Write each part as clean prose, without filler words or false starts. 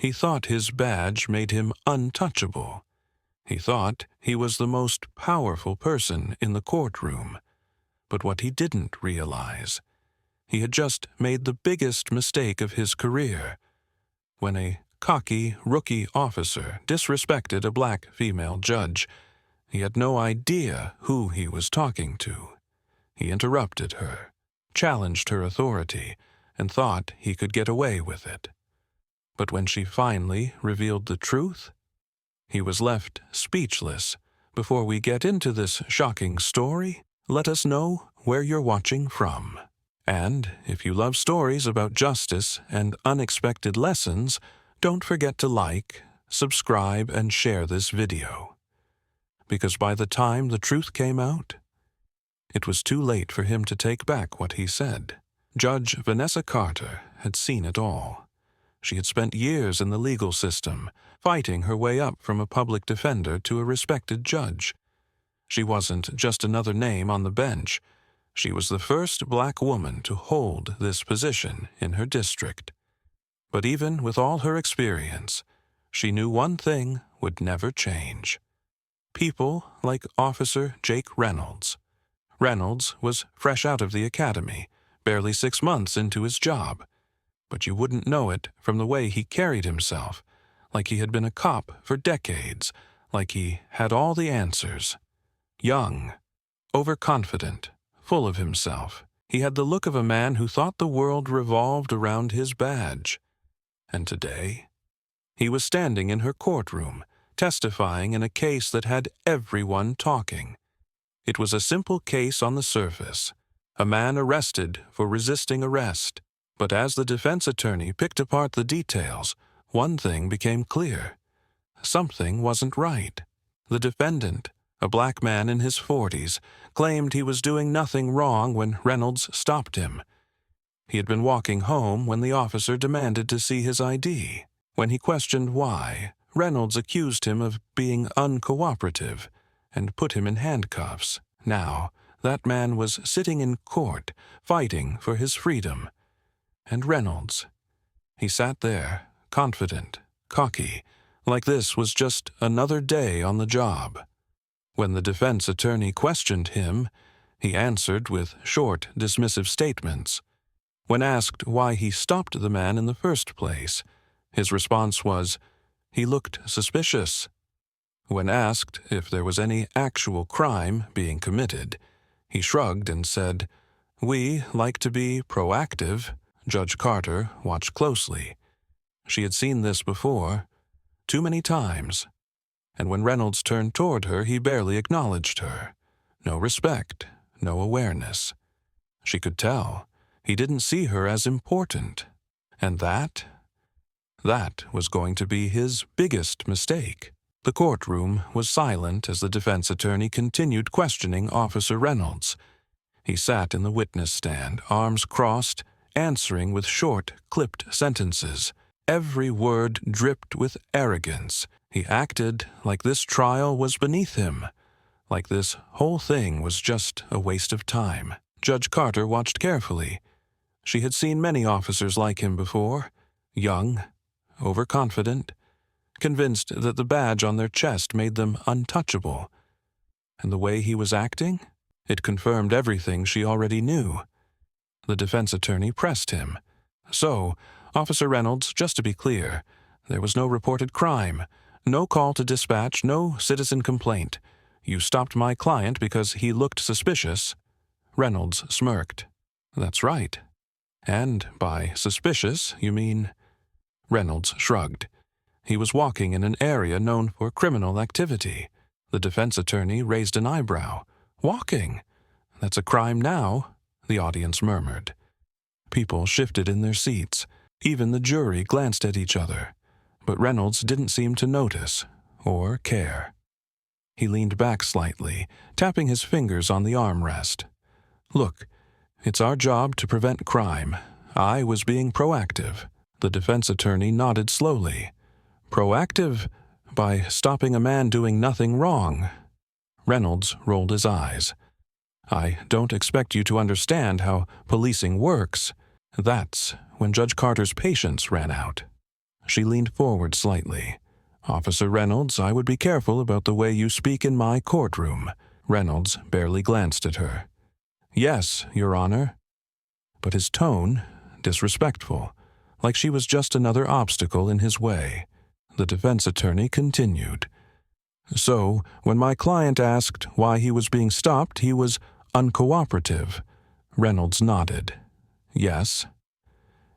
He thought his badge made him untouchable. He thought he was the most powerful person in the courtroom. But what he didn't realize, he had just made the biggest mistake of his career. When a cocky rookie officer disrespected a black female judge, he had no idea who he was talking to. He interrupted her, challenged her authority, and thought he could get away with it. But when she finally revealed the truth, he was left speechless. Before we get into this shocking story, let us know where you're watching from. And if you love stories about justice and unexpected lessons, don't forget to like, subscribe, and share this video. Because by the time the truth came out, it was too late for him to take back what he said. Judge Vanessa Carter had seen it all. She had spent years in the legal system, fighting her way up from a public defender to a respected judge. She wasn't just another name on the bench. She was the first black woman to hold this position in her district. But even with all her experience, she knew one thing would never change. People like Officer Jake Reynolds. Reynolds was fresh out of the academy, barely 6 months into his job. But you wouldn't know it from the way he carried himself, like he had been a cop for decades, like he had all the answers. Young, overconfident, full of himself, he had the look of a man who thought the world revolved around his badge. And today, he was standing in her courtroom, testifying in a case that had everyone talking. It was a simple case on the surface, a man arrested for resisting arrest. But as the defense attorney picked apart the details, one thing became clear. Something wasn't right. The defendant, a black man in his 40s, claimed he was doing nothing wrong when Reynolds stopped him. He had been walking home when the officer demanded to see his ID. When he questioned why, Reynolds accused him of being uncooperative and put him in handcuffs. Now, that man was sitting in court, fighting for his freedom. And Reynolds, he sat there, confident, cocky, like this was just another day on the job. When the defense attorney questioned him, he answered with short, dismissive statements. When asked why he stopped the man in the first place, his response was, "He looked suspicious." When asked if there was any actual crime being committed, he shrugged and said, "We like to be proactive." Judge Carter watched closely. She had seen this before, too many times, and when Reynolds turned toward her, he barely acknowledged her. No respect, no awareness. She could tell he didn't see her as important, and that was going to be his biggest mistake. The courtroom was silent as the defense attorney continued questioning Officer Reynolds. He sat in the witness stand, arms crossed, answering with short, clipped sentences. Every word dripped with arrogance. He acted like this trial was beneath him, like this whole thing was just a waste of time. Judge Carter watched carefully. She had seen many officers like him before, young, overconfident, convinced that the badge on their chest made them untouchable. And the way he was acting, it confirmed everything she already knew. The defense attorney pressed him. "So, Officer Reynolds, just to be clear, there was no reported crime, no call to dispatch, no citizen complaint. You stopped my client because he looked suspicious." Reynolds smirked. "That's right. And by suspicious, you mean—" Reynolds shrugged. He was walking in an area known for criminal activity. The defense attorney raised an eyebrow. "Walking? That's a crime now," the audience murmured. People shifted in their seats. Even the jury glanced at each other. But Reynolds didn't seem to notice or care. He leaned back slightly, tapping his fingers on the armrest. "Look, it's our job to prevent crime. I was being proactive." The defense attorney nodded slowly. "Proactive? By stopping a man doing nothing wrong." Reynolds rolled his eyes. "I don't expect you to understand how policing works." That's when Judge Carter's patience ran out. She leaned forward slightly. "Officer Reynolds, I would be careful about the way you speak in my courtroom." Reynolds barely glanced at her. "Yes, Your Honor." But his tone, disrespectful, like she was just another obstacle in his way. The defense attorney continued. "So, when my client asked why he was being stopped, he was uncooperative." Reynolds nodded. "Yes."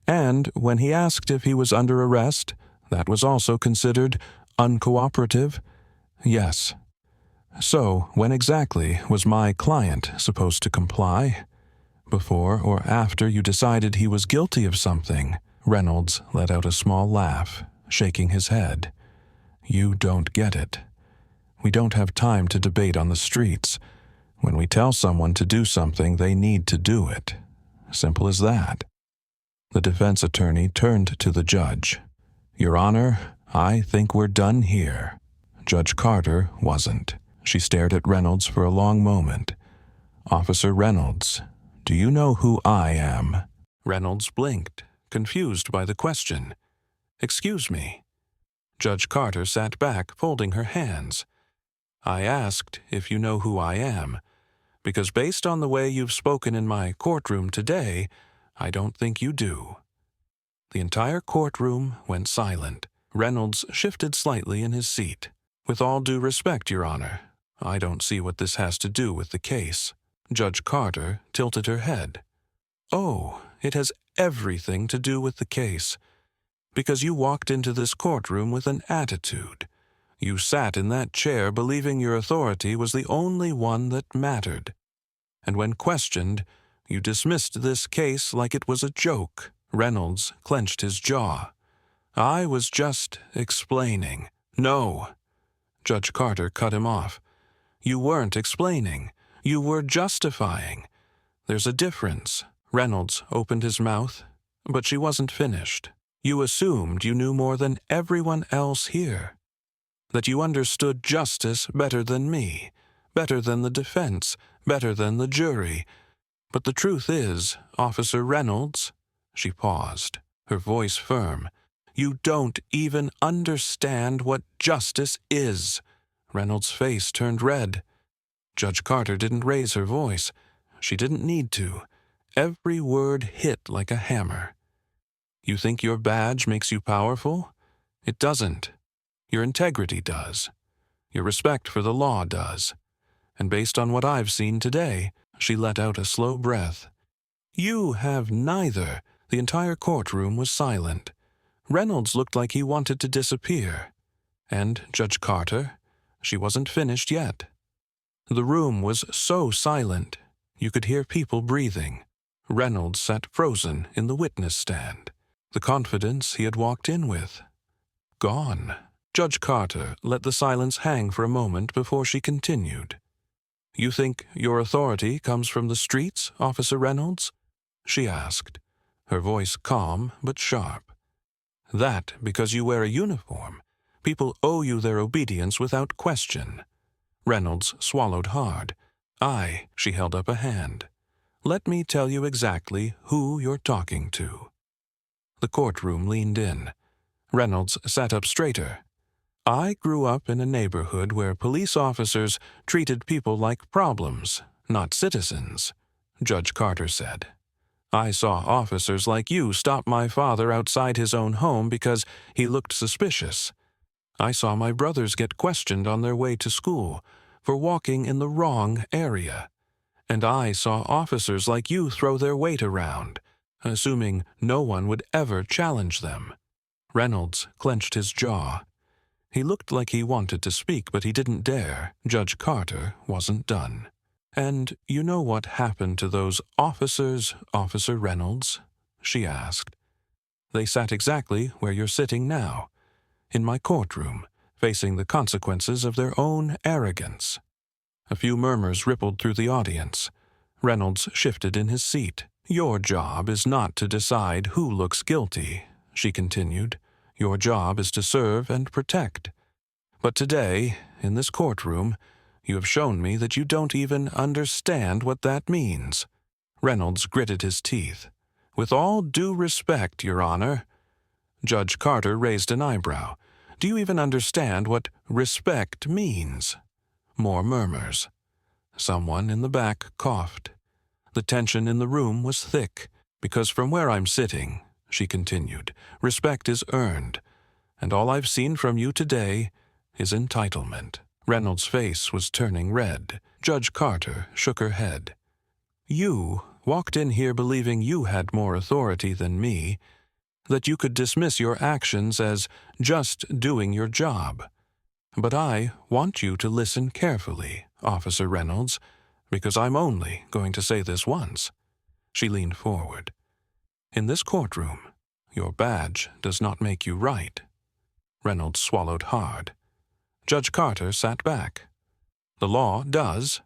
"And when he asked if he was under arrest, that was also considered uncooperative?" "Yes." "So, when exactly was my client supposed to comply? Before or after you decided he was guilty of something?" Reynolds let out a small laugh, shaking his head. "You don't get it. We don't have time to debate on the streets. When we tell someone to do something, they need to do it. Simple as that." The defense attorney turned to the judge. "Your Honor, I think we're done here." Judge Carter wasn't. She stared at Reynolds for a long moment. "Officer Reynolds, do you know who I am?" Reynolds blinked, confused by the question. "Excuse me." Judge Carter sat back, folding her hands. "I asked if you know who I am, because based on the way you've spoken in my courtroom today, I don't think you do." The entire courtroom went silent. Reynolds shifted slightly in his seat. "With all due respect, Your Honor, I don't see what this has to do with the case." Judge Carter tilted her head. "Oh, it has everything to do with the case. Because you walked into this courtroom with an attitude. You sat in that chair believing your authority was the only one that mattered. And when questioned, you dismissed this case like it was a joke." Reynolds clenched his jaw. "I was just explaining." "No." Judge Carter cut him off. "You weren't explaining. You were justifying. There's a difference." Reynolds opened his mouth, but she wasn't finished. "You assumed you knew more than everyone else here. That you understood justice better than me, better than the defense, better than the jury. But the truth is, Officer Reynolds," she paused, her voice firm, "you don't even understand what justice is." Reynolds' face turned red. Judge Carter didn't raise her voice. She didn't need to. Every word hit like a hammer. "You think your badge makes you powerful? It doesn't. Your integrity does. Your respect for the law does. And based on what I've seen today," she let out a slow breath, "you have neither." The entire courtroom was silent. Reynolds looked like he wanted to disappear. And Judge Carter, she wasn't finished yet. The room was so silent, you could hear people breathing. Reynolds sat frozen in the witness stand. The confidence he had walked in with, gone. Judge Carter let the silence hang for a moment before she continued. "You think your authority comes from the streets, Officer Reynolds?" she asked, her voice calm but sharp. "That because you wear a uniform. People owe you their obedience without question." Reynolds swallowed hard. She held up a hand. "Let me tell you exactly who you're talking to." The courtroom leaned in. Reynolds sat up straighter. "I grew up in a neighborhood where police officers treated people like problems, not citizens," Judge Carter said. "I saw officers like you stop my father outside his own home because he looked suspicious. I saw my brothers get questioned on their way to school for walking in the wrong area. And I saw officers like you throw their weight around, assuming no one would ever challenge them." Reynolds clenched his jaw. He looked like he wanted to speak, but he didn't dare. Judge Carter wasn't done. "And you know what happened to those officers, Officer Reynolds?" she asked. "They sat exactly where you're sitting now, in my courtroom, facing the consequences of their own arrogance." A few murmurs rippled through the audience. Reynolds shifted in his seat. "Your job is not to decide who looks guilty," she continued. "Your job is to serve and protect. But today, in this courtroom, you have shown me that you don't even understand what that means." Reynolds gritted his teeth. "With all due respect, Your Honor." Judge Carter raised an eyebrow. "Do you even understand what respect means?" More murmurs. Someone in the back coughed. The tension in the room was thick, because from where I'm sitting, she continued, respect is earned, and all I've seen from you today is entitlement. Reynolds' face was turning red. Judge Carter shook her head. "You walked in here believing you had more authority than me, that you could dismiss your actions as just doing your job. But I want you to listen carefully, Officer Reynolds, because I'm only going to say this once." She leaned forward. "In this courtroom, your badge does not make you right." Reynolds swallowed hard. Judge Carter sat back. "The law does.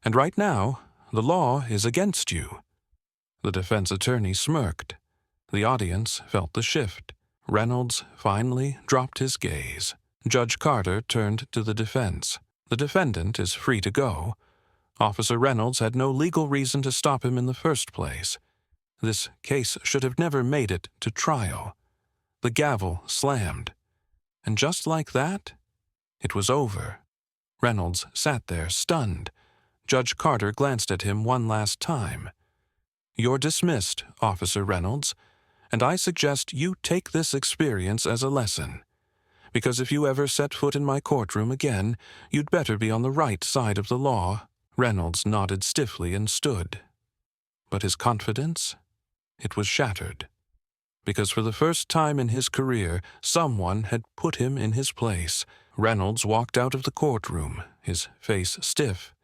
And right now, the law is against you." The defense attorney smirked. The audience felt the shift. Reynolds finally dropped his gaze. Judge Carter turned to the defense. "The defendant is free to go. Officer Reynolds had no legal reason to stop him in the first place. This case should have never made it to trial." The gavel slammed. And just like that, it was over. Reynolds sat there, stunned. Judge Carter glanced at him one last time. "You're dismissed, Officer Reynolds, and I suggest you take this experience as a lesson. Because if you ever set foot in my courtroom again, you'd better be on the right side of the law." Reynolds nodded stiffly and stood. But his confidence? It was shattered. Because for the first time in his career, someone had put him in his place. Reynolds walked out of the courtroom, his face stiff,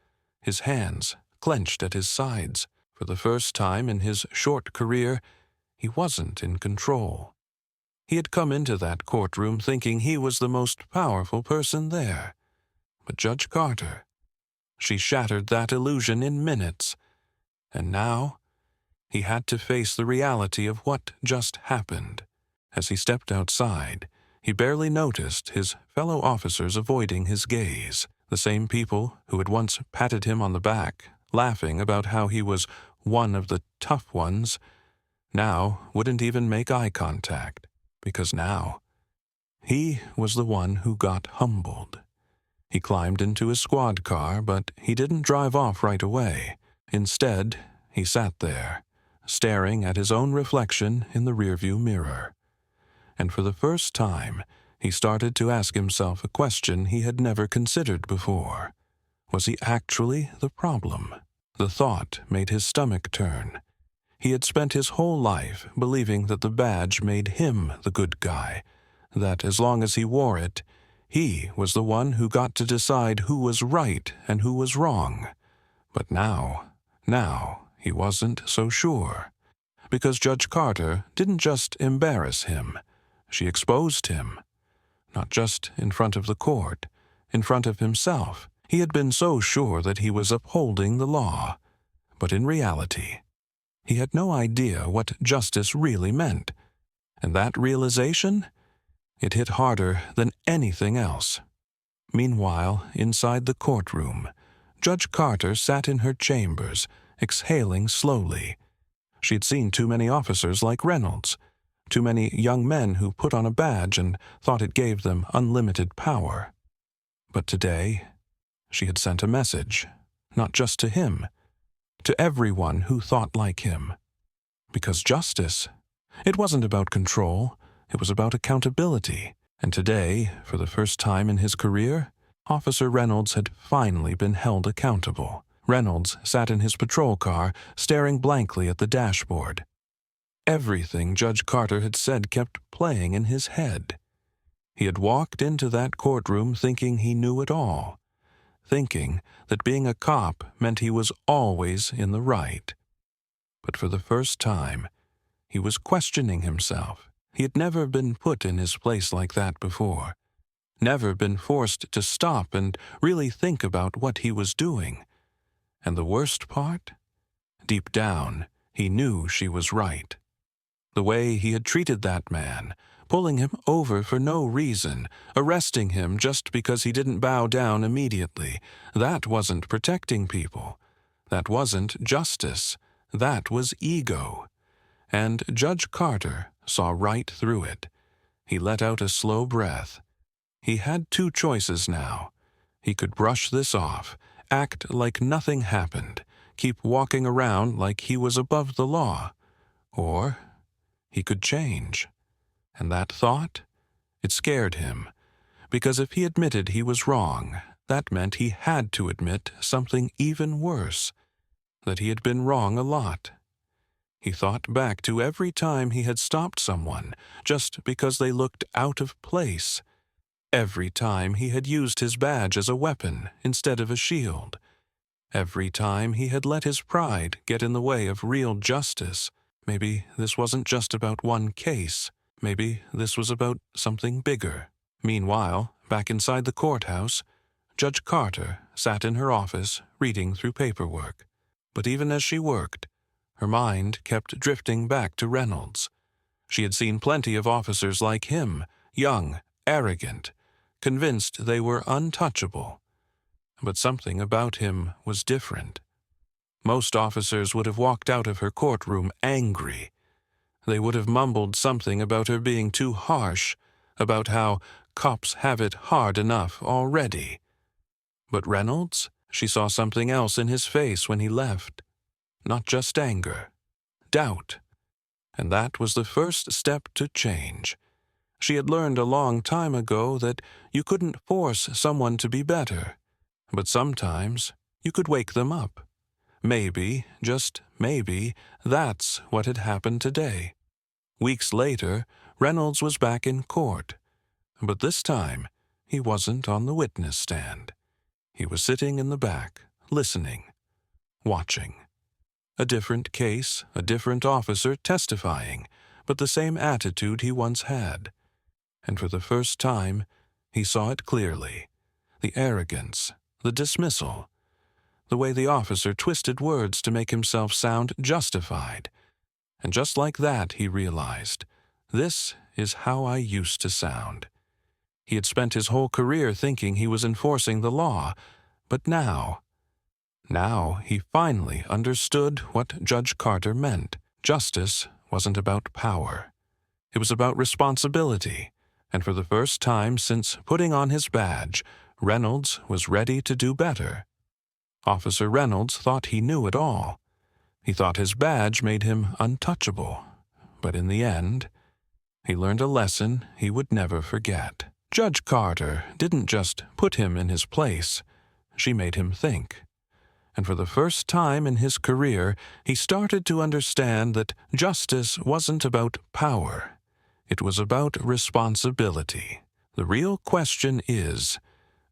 his hands clenched at his sides. For the first time in his short career, he wasn't in control. He had come into that courtroom thinking he was the most powerful person there. But Judge Carter, she shattered that illusion in minutes. And now, he had to face the reality of what just happened. As he stepped outside, he barely noticed his fellow officers avoiding his gaze, the same people who had once patted him on the back, laughing about how he was one of the tough ones, now wouldn't even make eye contact, because now he was the one who got humbled. He climbed into his squad car, but he didn't drive off right away. Instead, he sat there, staring at his own reflection in the rearview mirror. And for the first time, he started to ask himself a question he had never considered before. Was he actually the problem? The thought made his stomach turn. He had spent his whole life believing that the badge made him the good guy, that as long as he wore it, he was the one who got to decide who was right and who was wrong. But now he wasn't so sure. Because Judge Carter didn't just embarrass him, she exposed him. Not just in front of the court, in front of himself. He had been so sure that he was upholding the law. But in reality, he had no idea what justice really meant. And that realization, it hit harder than anything else. Meanwhile, inside the courtroom, Judge Carter sat in her chambers, exhaling slowly. She had seen too many officers like Reynolds, too many young men who put on a badge and thought it gave them unlimited power. But today, she had sent a message, not just to him, to everyone who thought like him. Because justice, it wasn't about control, it was about accountability. And today, for the first time in his career, Officer Reynolds had finally been held accountable. Reynolds sat in his patrol car, staring blankly at the dashboard. Everything Judge Carter had said kept playing in his head. He had walked into that courtroom thinking he knew it all, thinking that being a cop meant he was always in the right. But for the first time, he was questioning himself. He had never been put in his place like that before, never been forced to stop and really think about what he was doing. And the worst part? Deep down, he knew she was right. The way he had treated that man, pulling him over for no reason, arresting him just because he didn't bow down immediately, that wasn't protecting people. That wasn't justice. That was ego. And Judge Carter saw right through it. He let out a slow breath. He had two choices now. He could brush this off, act like nothing happened, keep walking around like he was above the law. Or he could change. And that thought? It scared him, because if he admitted he was wrong, that meant he had to admit something even worse, that he had been wrong a lot. He thought back to every time he had stopped someone just because they looked out of place, every time he had used his badge as a weapon instead of a shield, every time he had let his pride get in the way of real justice. Maybe this wasn't just about one case. Maybe this was about something bigger. Meanwhile, back inside the courthouse, Judge Carter sat in her office reading through paperwork. But even as she worked, her mind kept drifting back to Reynolds. She had seen plenty of officers like him, young, arrogant, convinced they were untouchable. But something about him was different. Most officers would have walked out of her courtroom angry. They would have mumbled something about her being too harsh, about how cops have it hard enough already. But Reynolds, she saw something else in his face when he left. Not just anger, doubt. And that was the first step to change. She had learned a long time ago that you couldn't force someone to be better, but sometimes you could wake them up. Maybe, just maybe, that's what had happened today. Weeks later, Reynolds was back in court, but this time he wasn't on the witness stand. He was sitting in the back, listening, watching. A different case, a different officer testifying, but the same attitude he once had. And for the first time, he saw it clearly. The arrogance, the dismissal, the way the officer twisted words to make himself sound justified. And just like that, he realized, this is how I used to sound. He had spent his whole career thinking he was enforcing the law, but now he finally understood what Judge Carter meant. Justice wasn't about power. It was about responsibility, and for the first time since putting on his badge, Reynolds was ready to do better. Officer Reynolds thought he knew it all. He thought his badge made him untouchable, but in the end, he learned a lesson he would never forget. Judge Carter didn't just put him in his place, she made him think. And for the first time in his career, he started to understand that justice wasn't about power. It was about responsibility. The real question is,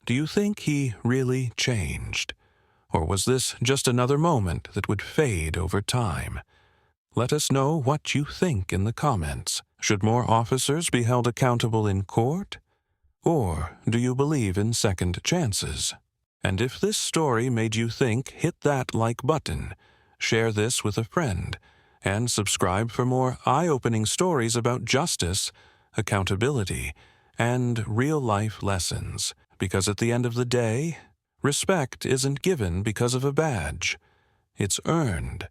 do you think he really changed? Or was this just another moment that would fade over time? Let us know what you think in the comments. Should more officers be held accountable in court? Or do you believe in second chances? And if this story made you think, hit that like button, share this with a friend, and subscribe for more eye-opening stories about justice, accountability, and real-life lessons. Because at the end of the day, respect isn't given because of a badge. It's earned